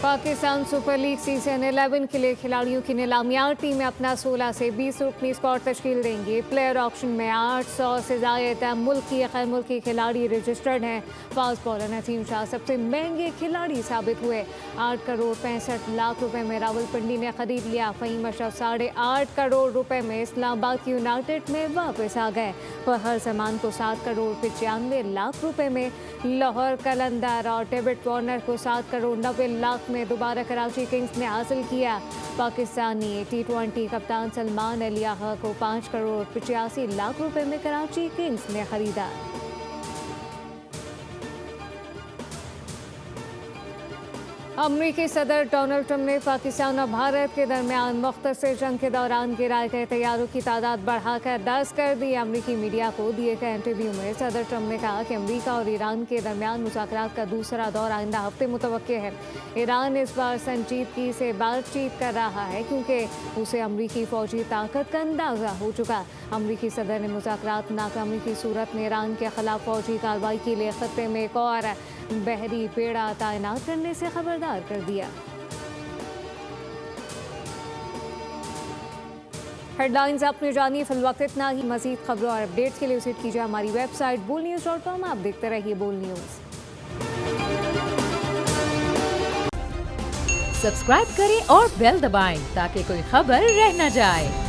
Pakistan super league season 11 के लिए खिलाड़ियों की नीलामियां। टीमें अपना 16 से 20 रुकनी स्क्वाड तश्कील देंगी। प्लेयर ऑक्शन में 800 से जायद मुल्की या गैर मुल्की खिलाड़ी रजिस्टर्ड हैं। फास्ट बॉलर नसीम शाह सबसे महंगे खिलाड़ी साबित हुए। 8 करोड़ 65 लाख रुपए में रावलपिंडी ने खरीद लिया। फ़हीम अशरफ 8.5 करोड़ रुपए में इस्लामाबाद यूनाइटेड में वापस आ गए। फहर जमान को 7 करोड़ 95 लाख रुपए में, लाहौर कलंदर और डेविड वार्नर को 7 करोड़ 90 लाख में दोबारा कराची किंग्स ने हासिल किया। पाकिस्तानी T20 कप्तान सलमान अली आगा को 5 करोड़ 85 लाख रुपए में कराची किंग्स ने खरीदा। अमरीकी सदर डोनाल्ड ट्रंप ने पाकिस्तान और भारत के दरमियान मुख्तसर जंग के दौरान गिराए गए तैयारों की तादाद बढ़ाकर 10 कर दी। अमरीकी मीडिया को दिए गए इंटरव्यू में सदर ट्रंप ने कहा कि अमरीका और ईरान के दरमियान मुज़ाकरात का दूसरा दौर आइंदा हफ्ते मुतवक्के है। ईरान इस बार संजीदगी से बातचीत कर रहा है क्योंकि उसे अमरीकी फौजी ताकत का अंदाजा हो चुका। अमरीकी सदर ने मुज़ाकरात नाकामी की सूरत में ईरान के खिलाफ फौजी कार्रवाई के लिए खत्ते में एक और बहरी बेड़ा तैनात करने से खबरदार कर दिया। हेडलाइंस आपने जानी। फिलवक्त इतना ही। मजीद खबरों और अपडेट्स के लिए विजिट कीजिए हमारी वेबसाइट boolnews.com। आप देखते रहिए बोल न्यूज़। सब्सक्राइब करें और बेल दबाएं ताकि कोई खबर रह न जाए।